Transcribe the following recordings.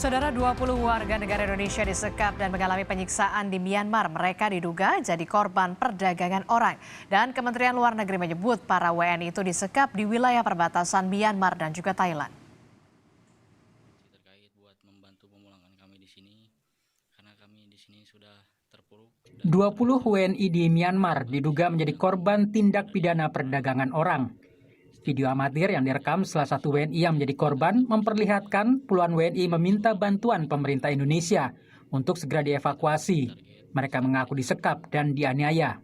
Saudara 20 warga negara Indonesia disekap dan mengalami penyiksaan di Myanmar. Mereka diduga jadi korban perdagangan orang. Dan Kementerian Luar Negeri menyebut para WNI itu disekap di wilayah perbatasan Myanmar dan juga Thailand. Terkait buat membantu pemulangan kami di sini, karena kami di sini sudah terpuruk. 20 WNI di Myanmar diduga menjadi korban tindak pidana perdagangan orang. Video amatir yang direkam salah satu WNI yang menjadi korban memperlihatkan puluhan WNI meminta bantuan pemerintah Indonesia untuk segera dievakuasi. Mereka mengaku disekap dan dianiaya.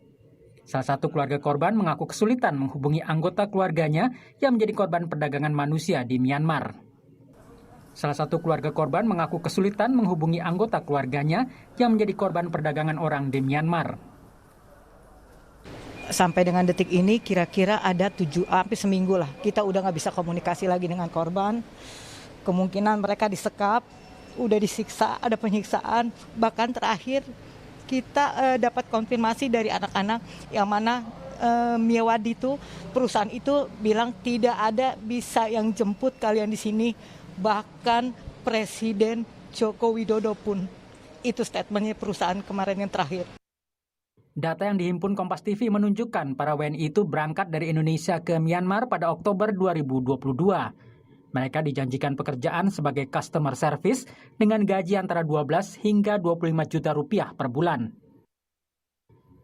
Salah satu keluarga korban mengaku kesulitan menghubungi anggota keluarganya yang menjadi korban perdagangan manusia di Myanmar. Salah satu keluarga korban mengaku kesulitan menghubungi anggota keluarganya yang menjadi korban perdagangan orang di Myanmar. Sampai dengan detik ini kira-kira ada hampir seminggu lah kita udah nggak bisa komunikasi lagi dengan korban. Kemungkinan mereka disekap, udah disiksa, ada penyiksaan. Bahkan terakhir kita dapat konfirmasi dari anak-anak yang mana Miyawadi itu perusahaan itu bilang tidak ada bisa yang jemput kalian di sini. Bahkan Presiden Joko Widodo pun itu statementnya perusahaan kemarin yang terakhir. Data yang dihimpun Kompas TV menunjukkan para WNI itu berangkat dari Indonesia ke Myanmar pada Oktober 2022. Mereka dijanjikan pekerjaan sebagai customer service dengan gaji antara 12 hingga 25 juta rupiah per bulan.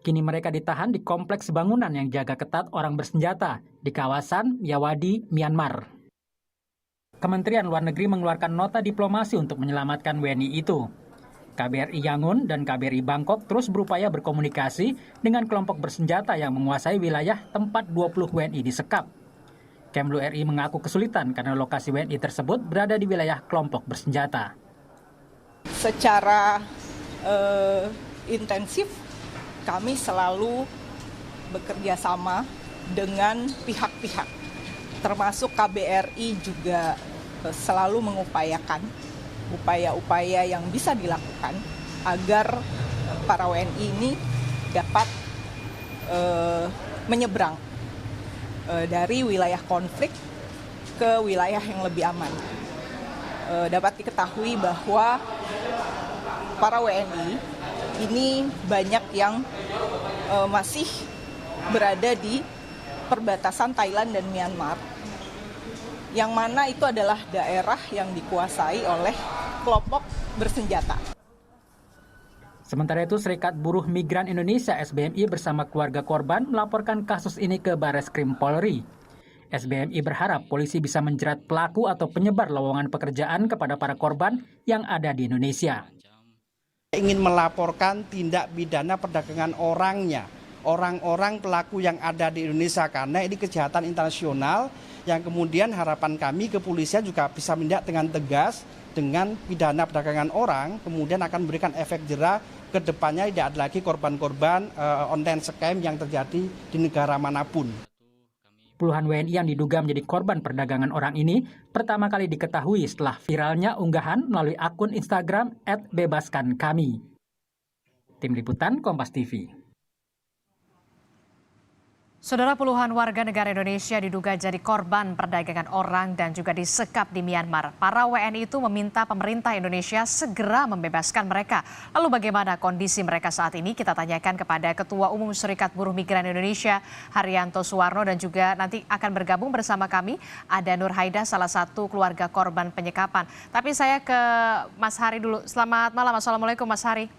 Kini mereka ditahan di kompleks bangunan yang jaga ketat orang bersenjata di kawasan Miyawadi, Myanmar. Kementerian Luar Negeri mengeluarkan nota diplomasi untuk menyelamatkan WNI itu. KBRI Yangon dan KBRI Bangkok terus berupaya berkomunikasi dengan kelompok bersenjata yang menguasai wilayah tempat 20 WNI disekap. Kemlu RI mengaku kesulitan karena lokasi WNI tersebut berada di wilayah kelompok bersenjata. Secara intensif kami selalu bekerja sama dengan pihak-pihak, termasuk KBRI juga selalu mengupayakan upaya-upaya yang bisa dilakukan agar para WNI ini dapat menyeberang dari wilayah konflik ke wilayah yang lebih aman. Dapat diketahui bahwa para WNI ini banyak yang masih berada di perbatasan Thailand dan Myanmar, yang mana itu adalah daerah yang dikuasai oleh kelompok bersenjata. Sementara itu, Serikat Buruh Migran Indonesia (SBMI) bersama keluarga korban melaporkan kasus ini ke Barreskrim Polri. SBMI berharap polisi bisa menjerat pelaku atau penyebar lowongan pekerjaan kepada para korban yang ada di Indonesia. Ingin melaporkan tindak pidana perdagangan orangnya, orang-orang pelaku yang ada di Indonesia, karena ini kejahatan internasional yang kemudian harapan kami kepolisian juga bisa menindak dengan tegas dengan pidana perdagangan orang, kemudian akan memberikan efek jera ke depannya tidak ada lagi korban-korban online scam yang terjadi di negara manapun. Puluhan WNI yang diduga menjadi korban perdagangan orang ini pertama kali diketahui setelah viralnya unggahan melalui akun Instagram @bebaskankami. Tim Liputan Kompas TV. Saudara, puluhan warga negara Indonesia diduga jadi korban perdagangan orang dan juga disekap di Myanmar. Para WNI itu meminta pemerintah Indonesia segera membebaskan mereka. Lalu bagaimana kondisi mereka saat ini? Kita tanyakan kepada Ketua Umum Serikat Buruh Migran Indonesia, Haryanto Suwarno, dan juga nanti akan bergabung bersama kami ada Nur Haida, salah satu keluarga korban penyekapan. Tapi saya ke Mas Hari dulu. Selamat malam, Assalamualaikum Mas Hari.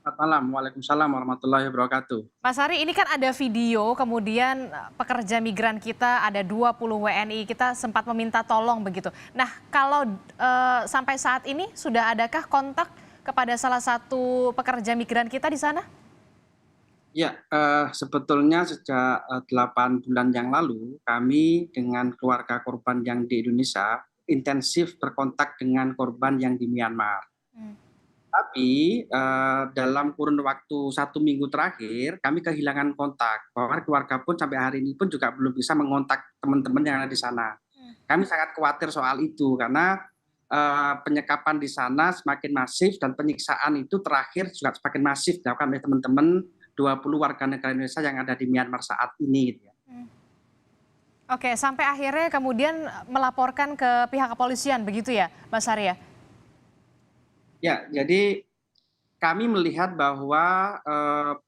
Selamat malam, waalaikumsalam warahmatullahi wabarakatuh. Mas Hari, ini kan ada video, kemudian pekerja migran kita ada 20 WNI, kita sempat meminta tolong begitu. Nah, kalau sampai saat ini sudah adakah kontak kepada salah satu pekerja migran kita di sana? Ya, sebetulnya sejak 8 bulan yang lalu, kami dengan keluarga korban yang di Indonesia intensif berkontak dengan korban yang di Myanmar. Tapi dalam kurun waktu 1 minggu terakhir, kami kehilangan kontak. Bahwa keluarga pun sampai hari ini pun juga belum bisa mengontak teman-teman yang ada di sana. Kami sangat khawatir soal itu karena penyekapan di sana semakin masif dan penyiksaan itu terakhir juga semakin masif dilakukan oleh teman-teman 20 warga negara Indonesia yang ada di Myanmar saat ini. Gitu ya. Oke, sampai akhirnya kemudian melaporkan ke pihak kepolisian begitu ya, Mas Arya? Ya, jadi kami melihat bahwa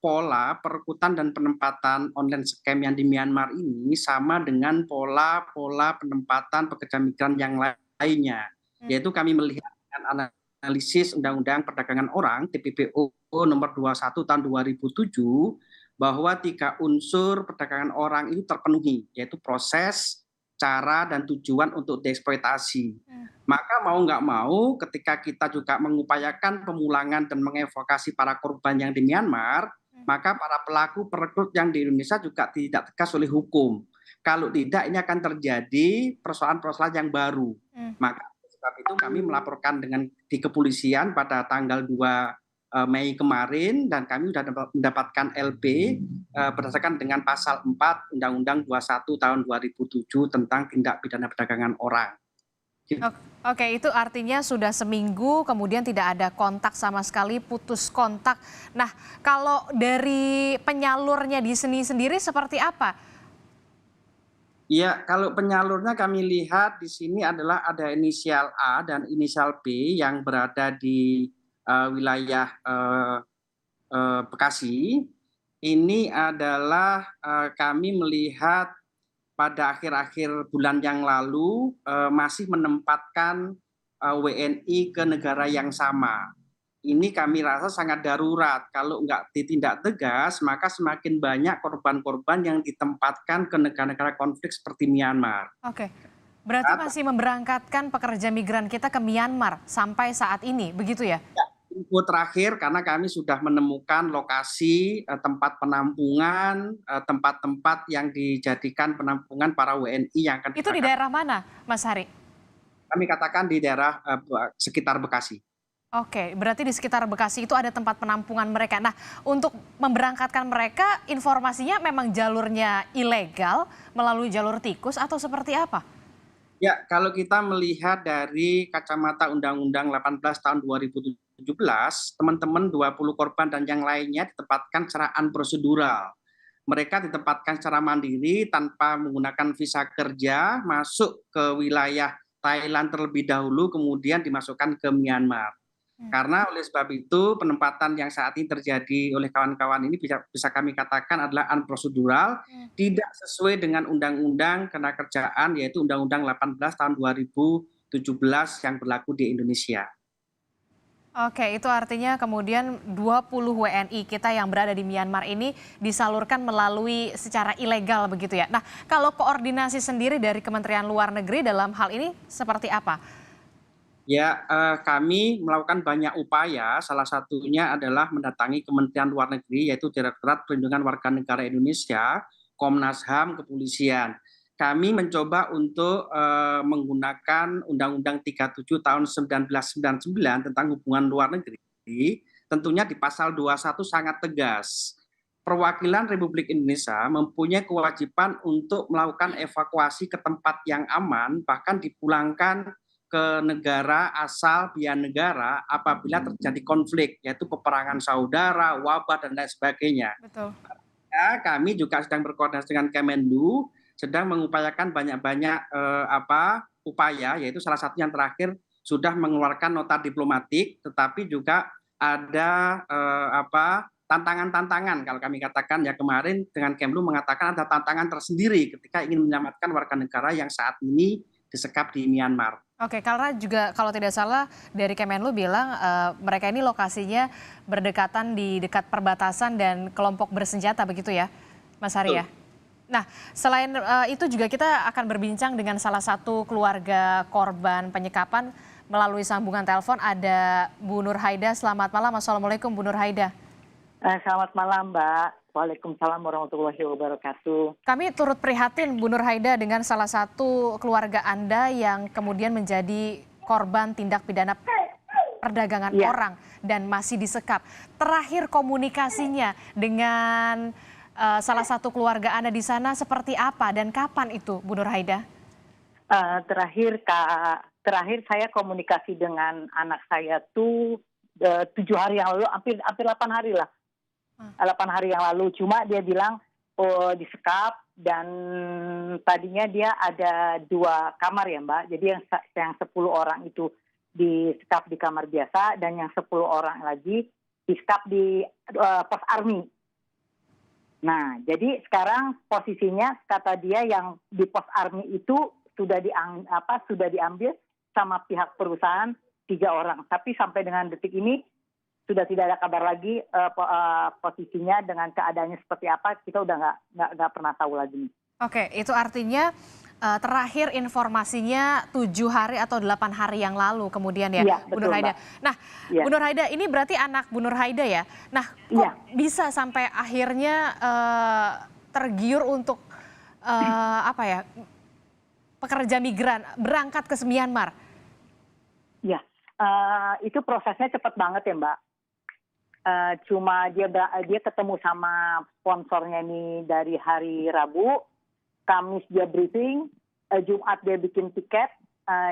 pola perekrutan dan penempatan online scam yang di Myanmar ini sama dengan pola-pola penempatan pekerja migran yang lainnya. Yaitu kami melihat dengan analisis Undang-Undang Perdagangan Orang TPPO nomor 21 tahun 2007 bahwa 3 unsur perdagangan orang itu terpenuhi, yaitu proses, cara, dan tujuan untuk dieksploitasi. Maka mau nggak mau ketika kita juga mengupayakan pemulangan dan mengevakuasi para korban yang di Myanmar, maka para pelaku perekrut yang di Indonesia juga tidak tegas oleh hukum. Kalau tidak ini akan terjadi persoalan-persoalan yang baru. Maka sebab itu kami melaporkan di kepolisian pada tanggal 2 Mei kemarin dan kami sudah mendapatkan LP berdasarkan dengan pasal 4 Undang-Undang 21 tahun 2007 tentang tindak pidana perdagangan orang. Oke, itu artinya sudah seminggu kemudian tidak ada kontak sama sekali, putus kontak. Nah, kalau dari penyalurnya di sini sendiri seperti apa? Ya, kalau penyalurnya kami lihat di sini adalah ada inisial A dan inisial B yang berada di wilayah Bekasi. Ini adalah kami melihat pada akhir-akhir bulan yang lalu masih menempatkan WNI ke negara yang sama. Ini kami rasa sangat darurat. Kalau nggak ditindak tegas, maka semakin banyak korban-korban yang ditempatkan ke negara-negara konflik seperti Myanmar. Oke, berarti masih memberangkatkan pekerja migran kita ke Myanmar sampai saat ini, begitu ya? Info terakhir karena kami sudah menemukan lokasi tempat penampungan, tempat-tempat yang dijadikan penampungan para WNI yang akan Itu di daerah mana, Mas Hari? kami katakan di daerah sekitar Bekasi. Oke, berarti di sekitar Bekasi itu ada tempat penampungan mereka. Nah, untuk memberangkatkan mereka, informasinya memang jalurnya ilegal melalui jalur tikus atau seperti apa? Ya, kalau kita melihat dari kacamata Undang-Undang 18 tahun 2017, teman-teman 20 korban dan yang lainnya ditempatkan secara unprosedural. Mereka ditempatkan secara mandiri tanpa menggunakan visa kerja, masuk ke wilayah Thailand terlebih dahulu, kemudian dimasukkan ke Myanmar. Karena oleh sebab itu penempatan yang saat ini terjadi oleh kawan-kawan ini bisa kami katakan adalah unprosedural, tidak sesuai dengan undang-undang ketenagakerjaan yaitu Undang-Undang 18 tahun 2017 yang berlaku di Indonesia. Oke, itu artinya kemudian 20 WNI kita yang berada di Myanmar ini disalurkan melalui secara ilegal begitu ya. Nah, kalau koordinasi sendiri dari Kementerian Luar Negeri dalam hal ini seperti apa? Ya, kami melakukan banyak upaya, salah satunya adalah mendatangi Kementerian Luar Negeri, yaitu Direktorat Perlindungan Warga Negara Indonesia, Komnas HAM, Kepolisian. Kami mencoba untuk menggunakan Undang-Undang 37 tahun 1999 tentang hubungan luar negeri, tentunya di pasal 21 sangat tegas. Perwakilan Republik Indonesia mempunyai kewajiban untuk melakukan evakuasi ke tempat yang aman, bahkan dipulangkan ke negara asal biar negara apabila terjadi konflik, yaitu peperangan saudara, wabah, dan lain sebagainya. Betul. Ya, kami juga sedang berkoordinasi dengan Kemenlu, sedang mengupayakan banyak-banyak upaya, yaitu salah satu yang terakhir sudah mengeluarkan nota diplomatik, tetapi juga ada tantangan-tantangan kalau kami katakan ya kemarin dengan Kemlu mengatakan ada tantangan tersendiri ketika ingin menyelamatkan warga negara yang saat ini disekap di Myanmar. Oke, karena juga kalau tidak salah dari Kemenlu bilang mereka ini lokasinya berdekatan di dekat perbatasan dan kelompok bersenjata begitu ya, Mas Hari ya? Nah, selain itu juga kita akan berbincang dengan salah satu keluarga korban penyekapan melalui sambungan telepon. Ada Bu Nur Haida. Selamat malam. Assalamualaikum Bu Nur Haida. Selamat malam Mbak. Waalaikumsalam warahmatullahi wabarakatuh. Kami turut prihatin Bu Nur Haida dengan salah satu keluarga Anda yang kemudian menjadi korban tindak pidana perdagangan orang dan masih disekap. Terakhir komunikasinya dengan salah satu keluarga Anda di sana seperti apa dan kapan itu Bu Nur Haida? Terakhir saya komunikasi dengan anak saya tuh 7 hari yang lalu, hampir 8 hari lah. 8 hari yang lalu, cuma dia bilang disekap dan tadinya dia ada 2 kamar ya Mbak, jadi yang 10 orang itu disekap di kamar biasa, dan yang 10 orang lagi disekap di pos army. Nah, jadi sekarang posisinya kata dia yang di pos army itu sudah diambil sama pihak perusahaan 3 orang. Tapi sampai dengan detik ini sudah tidak ada kabar lagi posisinya dengan keadaannya seperti apa. Kita udah nggak pernah tahu lagi. Oke, itu artinya terakhir informasinya 7 hari atau 8 hari yang lalu kemudian ya, Iya, Bu betul, Nur Haida. Mbak. Nah, Iya. Bu Nur Haida ini berarti anak Bu Nur Haida ya. Nah, kok Iya. bisa sampai akhirnya tergiur untuk pekerja migran berangkat ke Myanmar? Ya, itu prosesnya cepat banget ya, Mbak. Cuma dia ketemu sama sponsornya ini dari hari Rabu, Kamis dia briefing, Jumat dia bikin tiket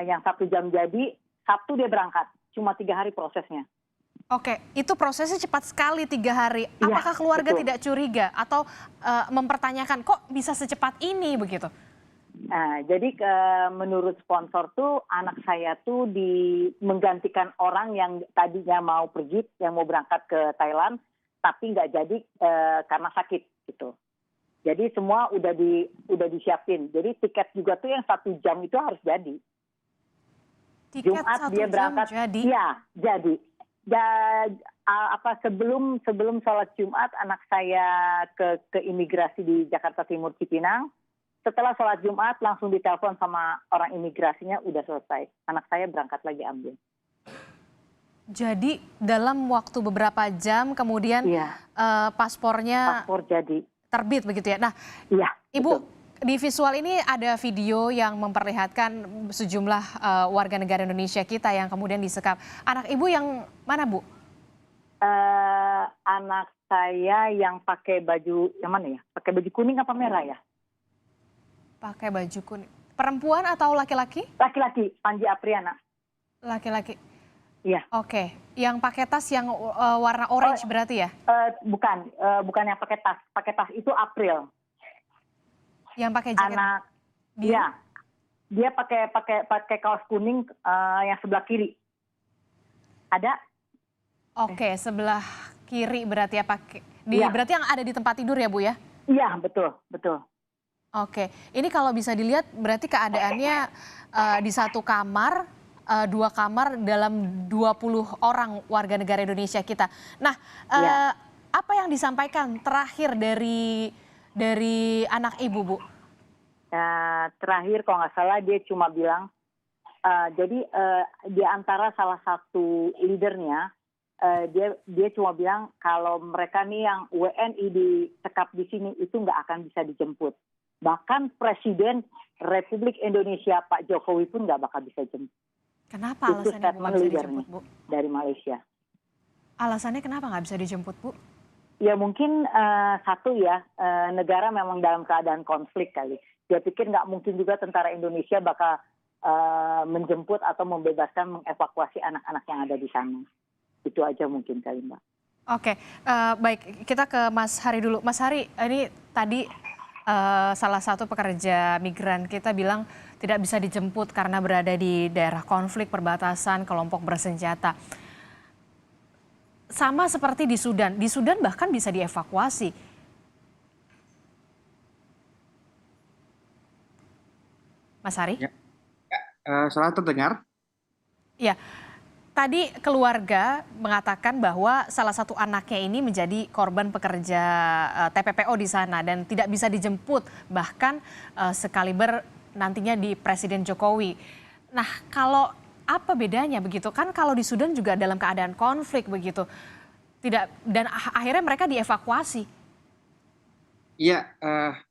yang 1 jam jadi, Sabtu dia berangkat. Cuma 3 hari prosesnya. Oke, itu prosesnya cepat sekali 3 hari. Iya, Apakah keluarga betul. tidak curiga atau mempertanyakan kok bisa secepat ini begitu? Nah, jadi menurut sponsor tuh anak saya tuh menggantikan orang yang tadinya mau pergi, yang mau berangkat ke Thailand, tapi nggak jadi karena sakit gitu. Jadi semua udah disiapin. Jadi tiket juga tuh yang 1 jam itu harus jadi. Tiket Jumat 1 dia jam berangkat. jadi? Iya, jadi. Sebelum sholat Jumat anak saya ke imigrasi di Jakarta Timur Cipinang. Setelah sholat Jumat langsung ditelepon sama orang imigrasinya udah selesai. Anak saya berangkat lagi ambil. Jadi dalam waktu beberapa jam kemudian Iya. Paspornya Paspor jadi. terbit begitu ya. Nah, Iya. Ibu, betul. di visual ini ada video yang memperlihatkan sejumlah warga negara Indonesia kita yang kemudian disekap. Anak Ibu yang mana, Bu? Anak saya yang pakai baju yang mana ya? Pakai baju kuning apa merah ya? Pakai baju kuning. Perempuan atau laki-laki? Laki-laki, Panji Apriana. Laki-laki. Iya. Oke, yang pakai tas yang warna orange berarti ya? Bukan yang pakai tas. Pakai tas itu April. Yang pakai jaket. Anak biru? dia dia pakai kaos kuning yang sebelah kiri. Ada? Oke, sebelah kiri berarti ya pakai. Iya. Berarti yang ada di tempat tidur ya, Bu ya? Iya, betul. Oke, ini kalau bisa dilihat berarti keadaannya di 1 kamar, 2 kamar dalam 20 orang warga negara Indonesia kita. Nah, Ya. apa yang disampaikan terakhir dari anak Ibu, Bu? Terakhir kalau nggak salah dia cuma bilang, jadi di antara salah satu leadernya, dia cuma bilang kalau mereka nih yang WNI disekap di sini itu nggak akan bisa dijemput. Bahkan Presiden Republik Indonesia Pak Jokowi pun nggak bakal bisa jemput. Kenapa Itu alasannya Bu statement nggak bisa leadernya dijemput, Bu? dari Malaysia. Alasannya kenapa nggak bisa dijemput, Bu? Ya mungkin satu ya, negara memang dalam keadaan konflik kali. Dia pikir nggak mungkin juga tentara Indonesia bakal menjemput atau membebaskan, mengevakuasi anak-anak yang ada di sana. Itu aja mungkin kali, Mbak. Oke, baik, kita ke Mas Hari dulu. Mas Hari, ini tadi salah satu pekerja migran kita bilang tidak bisa dijemput karena berada di daerah konflik, perbatasan, kelompok bersenjata. Sama seperti di Sudan bahkan bisa dievakuasi. Mas Hari? Ya. Salah terdengar? Ya, tadi keluarga mengatakan bahwa salah satu anaknya ini menjadi korban pekerja TPPO di sana dan tidak bisa dijemput, bahkan sekaliber nantinya di Presiden Jokowi. Nah, kalau apa bedanya begitu? Kan kalau di Sudan juga dalam keadaan konflik begitu. Dan akhirnya mereka dievakuasi. Iya,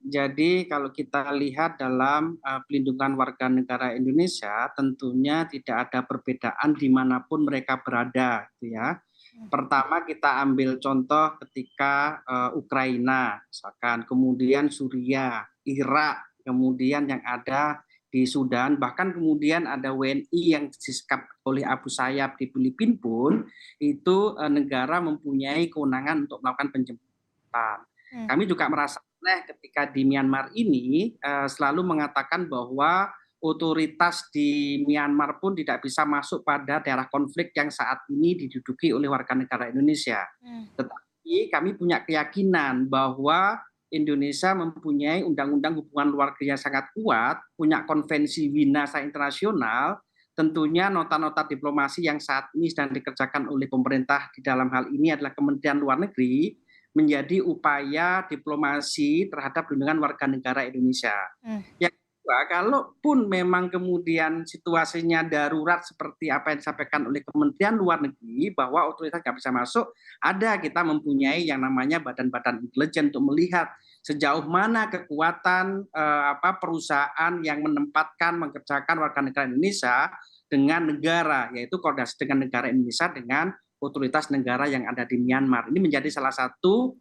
jadi kalau kita lihat dalam pelindungan warga negara Indonesia, tentunya tidak ada perbedaan dimanapun mereka berada, gitu ya. Pertama kita ambil contoh ketika Ukraina, misalkan, kemudian Suriah, Irak, kemudian yang ada di Sudan, bahkan kemudian ada WNI yang disekap oleh Abu Sayyaf di Filipina pun, itu negara mempunyai kewenangan untuk melakukan penjemputan. Kami juga merasa aneh ketika di Myanmar ini selalu mengatakan bahwa otoritas di Myanmar pun tidak bisa masuk pada daerah konflik yang saat ini diduduki oleh warga negara Indonesia. Tetapi kami punya keyakinan bahwa Indonesia mempunyai undang-undang hubungan luar negeri yang sangat kuat, punya konvensi Wina secara internasional, tentunya nota-nota diplomasi yang saat ini sedang dikerjakan oleh pemerintah di dalam hal ini adalah Kementerian Luar Negeri, menjadi upaya diplomasi terhadap perlindungan warga negara Indonesia. Yang kedua, kalaupun memang kemudian situasinya darurat seperti apa yang disampaikan oleh Kementerian Luar Negeri bahwa otoritas nggak bisa masuk, ada kita mempunyai yang namanya badan-badan intelijen untuk melihat sejauh mana kekuatan perusahaan yang menempatkan mengerjakan warga negara Indonesia dengan negara, yaitu koordinasi dengan negara Indonesia dengan otoritas negara yang ada di Myanmar. Ini menjadi salah satu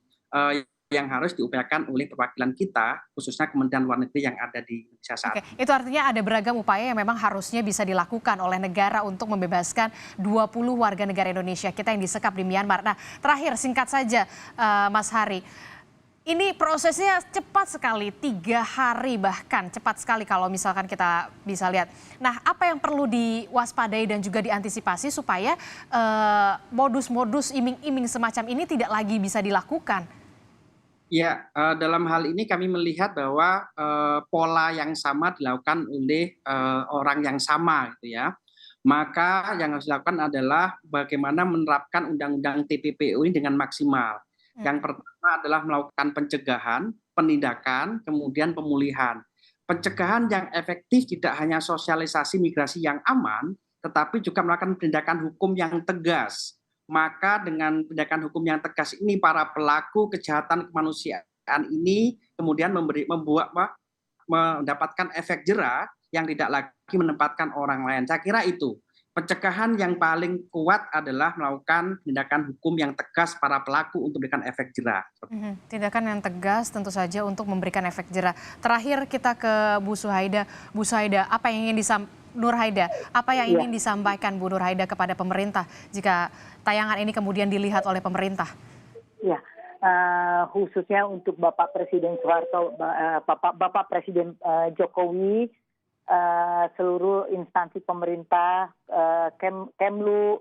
yang harus diupayakan oleh perwakilan kita, khususnya Kementerian Luar Negeri yang ada di Indonesia saat ini. Itu artinya ada beragam upaya yang memang harusnya bisa dilakukan oleh negara untuk membebaskan 20 warga negara Indonesia kita yang disekap di Myanmar. Nah, terakhir singkat saja Mas Hari. Ini prosesnya cepat sekali, 3 hari bahkan cepat sekali kalau misalkan kita bisa lihat. Nah, apa yang perlu diwaspadai dan juga diantisipasi supaya modus-modus iming-iming semacam ini tidak lagi bisa dilakukan? Ya, dalam hal ini kami melihat bahwa pola yang sama dilakukan oleh orang yang sama, gitu ya. Maka yang harus dilakukan adalah bagaimana menerapkan undang-undang TPPO ini dengan maksimal. Yang pertama adalah melakukan pencegahan, penindakan, kemudian pemulihan. Pencegahan yang efektif tidak hanya sosialisasi migrasi yang aman, tetapi juga melakukan penindakan hukum yang tegas. Maka dengan penindakan hukum yang tegas ini, para pelaku kejahatan kemanusiaan ini kemudian mendapatkan efek jera yang tidak lagi menempatkan orang lain. Saya kira itu. Pencegahan yang paling kuat adalah melakukan tindakan hukum yang tegas para pelaku untuk memberikan efek jera. Tindakan yang tegas tentu saja untuk memberikan efek jera. Terakhir kita ke Bu Suhaida. Bu Suhaida, apa yang ingin ingin disampaikan Bu Nur Haida kepada pemerintah jika tayangan ini kemudian dilihat oleh pemerintah? Ya, khususnya untuk Bapak Presiden Soeharto, Bapak Presiden Jokowi, seluruh instansi pemerintah, Kemlu,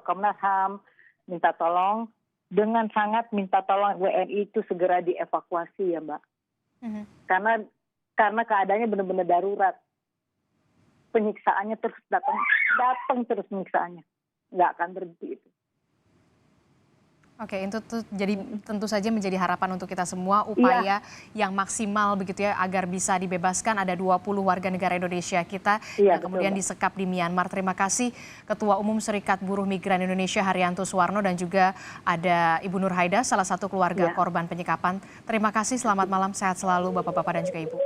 Komnas HAM, minta tolong, dengan sangat minta tolong WNI itu segera dievakuasi ya Mbak. Karena keadaannya benar-benar darurat. Penyiksaannya terus datang terus penyiksaannya. Nggak akan berhenti itu. Oke, itu jadi tentu saja menjadi harapan untuk kita semua, upaya yang maksimal begitu ya agar bisa dibebaskan. Ada 20 warga negara Indonesia kita yang kemudian disekap di Myanmar. Terima kasih Ketua Umum Serikat Buruh Migran Indonesia Haryanto Suwarno dan juga ada Ibu Nur Haida, salah satu keluarga korban penyekapan. Terima kasih, selamat malam, sehat selalu Bapak-bapak dan juga Ibu.